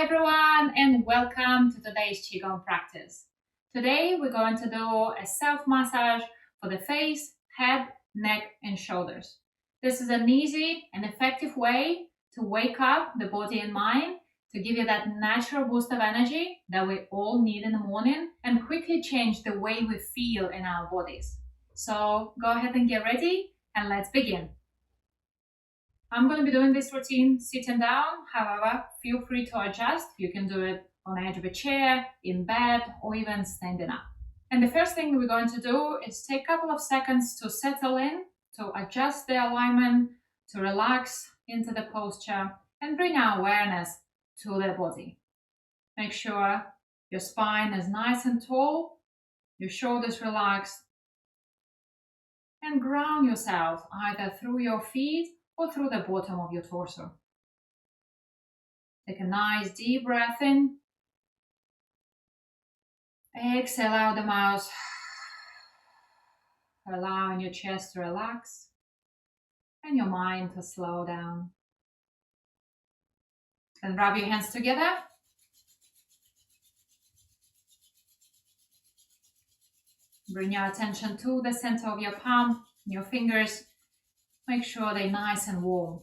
Hi everyone and welcome to today's Qigong practice. Today we're going to do a self-massage for the face, head, neck and shoulders. This is an easy and effective way to wake up the body and mind, to give you that natural boost of energy that we all need in the morning and quickly change the way we feel in our bodies. So go ahead and get ready and let's begin. I'm going to be doing this routine sitting down. However, feel free to adjust. You can do it on the edge of a chair, in bed, or even standing up. And the first thing we're going to do is take a couple of seconds to settle in, to adjust the alignment, to relax into the posture, and bring our awareness to the body. Make sure your spine is nice and tall, your shoulders relaxed, and ground yourself either through your feet or through the bottom of your torso. Take a nice deep breath in. Exhale out the mouth, allowing your chest to relax and your mind to slow down. And rub your hands together. Bring your attention to the center of your palm, your fingers. Make sure they're nice and warm.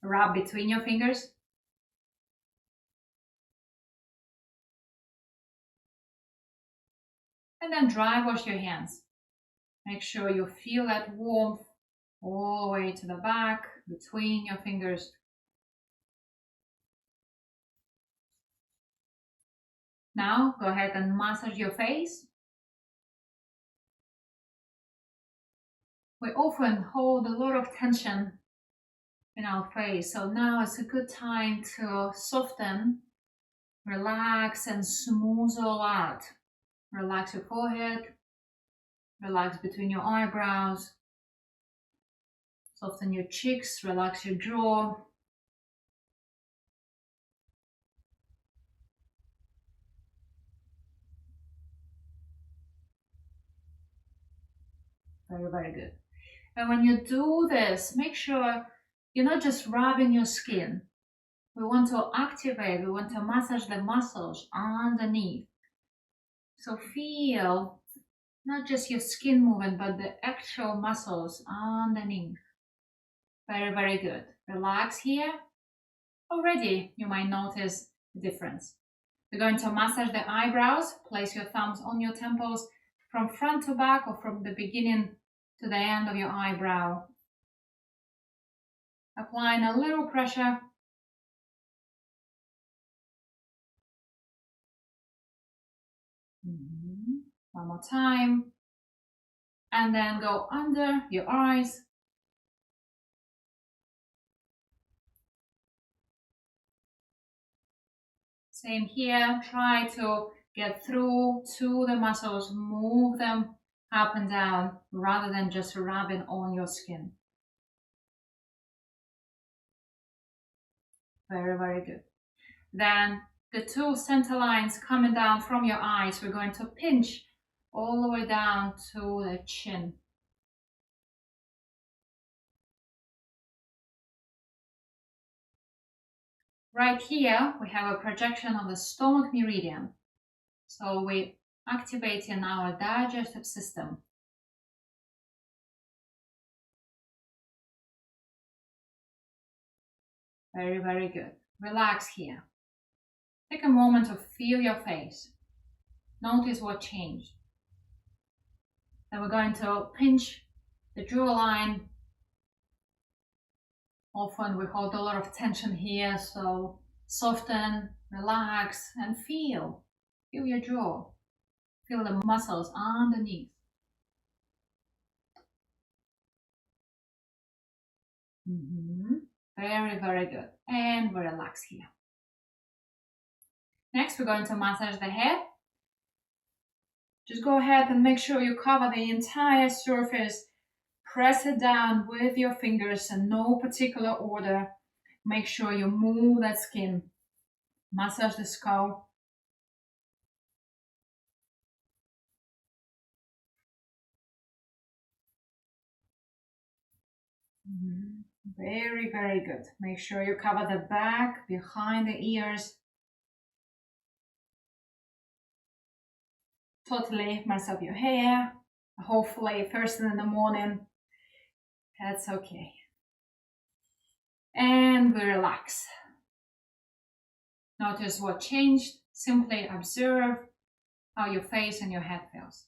Rub between your fingers. And then dry wash your hands. Make sure you feel that warmth all the way to the back, between your fingers. Now go ahead and massage your face. We often hold a lot of tension in our face, so now is a good time to soften, relax and smooth all out. Relax your forehead, relax between your eyebrows, soften your cheeks, relax your jaw. Very, very good. And when you do this, make sure you're not just rubbing your skin. We want to activate, we want to massage the muscles underneath. So feel not just your skin movement, but the actual muscles underneath. Very, very good. Relax here. Already you might notice the difference. We're going to massage the eyebrows. Place your thumbs on your temples from front to back or from the beginning to the end of your eyebrow. Applying a little pressure. One more time. And then go under your eyes. Same here. Try to get through to the muscles. Move them up and down rather than just rubbing on your skin. Very, very good. Then the two center lines coming down from your eyes, we're going to pinch all the way down to the chin. Right here, we have a projection of the stomach meridian. So we're activating our digestive system. Very, very good. Relax here. Take a moment to feel your face. Notice what changed. Then we're going to pinch the jawline. Often we hold a lot of tension here, so soften, relax, and feel. Feel your jaw. Feel the muscles underneath. Very, very good. And we relax here. Next, we're going to massage the head. Just go ahead and make sure you cover the entire surface. Press it down with your fingers in no particular order. Make sure you move that skin. Massage the skull. Very, very good. Make sure you cover the back, behind the ears. Totally mess up your hair. Hopefully first thing in the morning. That's okay. And we relax. Notice what changed. Simply observe how your face and your head feels.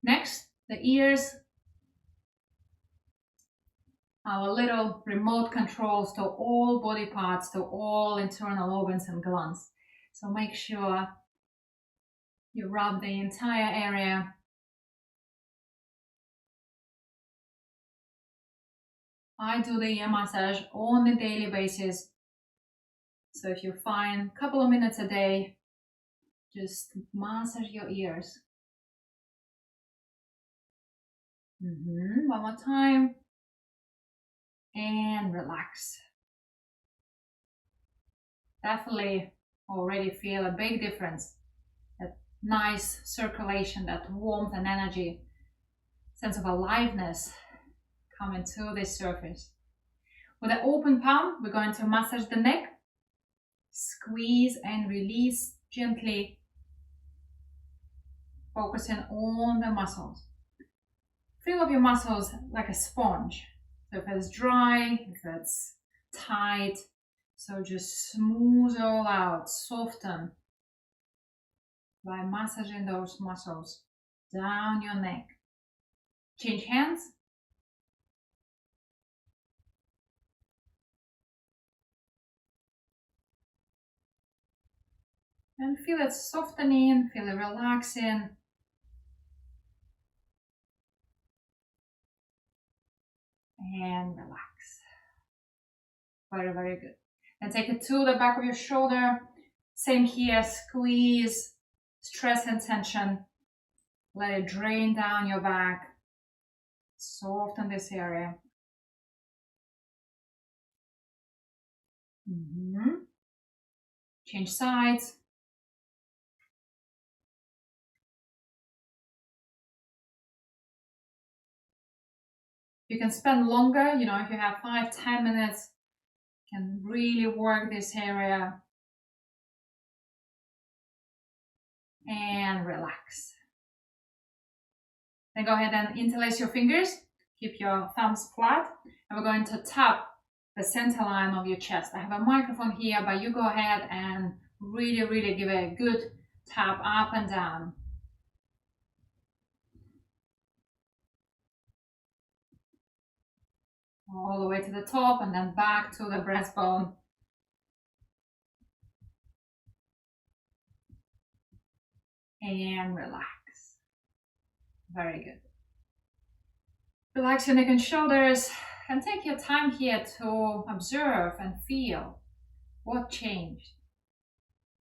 Next, the ears. Our little remote controls to all body parts, to all internal organs and glands. So make sure you rub the entire area. I do the ear massage on a daily basis. So if you find a couple of minutes a day, just massage your ears. One more time. And relax. Definitely already feel a big difference. That nice circulation, that warmth and energy, sense of aliveness coming to this surface. With an open palm, we're going to massage the neck. Squeeze and release gently, focusing on the muscles. Feel up your muscles like a sponge. So if it's dry, if it's tight, so just smooth all out, soften by massaging those muscles down your neck. Change hands. And feel it softening, feel it relaxing. And relax. Very, very good. And take it to the back of your shoulder. Same here, squeeze, stress and tension. Let it drain down your back. Soften this area. Change sides. You can spend longer, if you have 5-10 minutes, you can really work this area. And relax. Then go ahead and interlace your fingers. Keep your thumbs flat. And we're going to tap the center line of your chest. I have a microphone here, but you go ahead and really, really give it a good tap up and down. All the way to the top and then back to the breastbone. And relax. Very good. Relax your neck and shoulders and take your time here to observe and feel what changed.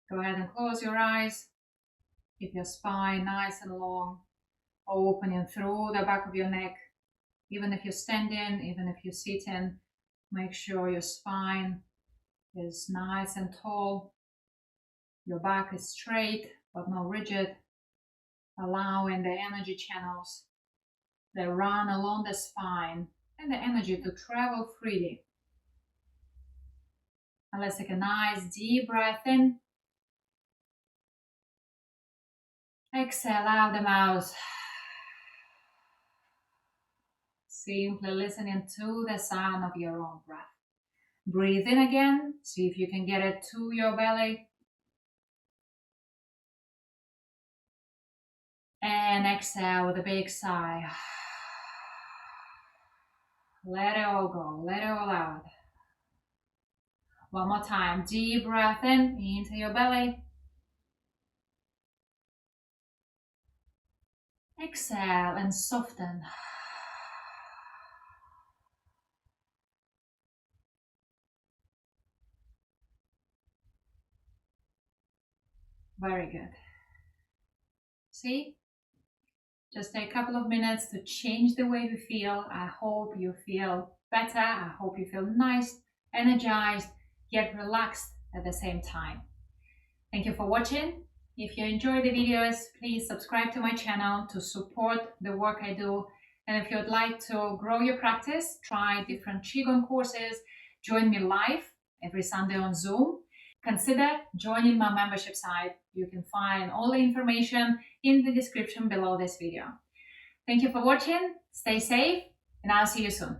Go ahead and close your eyes. Keep your spine nice and long, opening through the back of your neck. Even if you're standing, even if you're sitting, make sure your spine is nice and tall. Your back is straight but not rigid, allowing the energy channels that run along the spine and the energy to travel freely. And let's take a nice deep breath in. Exhale out the mouth. Simply listening to the sound of your own breath. Breathe in again. See if you can get it to your belly. And exhale with a big sigh. Let it all go. Let it all out. One more time. Deep breath in into your belly. Exhale and soften. Very good. See? Just take a couple of minutes to change the way we feel. I hope you feel better. I hope you feel nice, energized, yet relaxed at the same time. Thank you for watching. If you enjoy the videos, please subscribe to my channel to support the work I do And if you'd like to grow your practice, try different Qigong courses, join me live every Sunday on Zoom, consider joining my membership site. You can find all the information in the description below this video. Thank you for watching, stay safe, and I'll see you soon.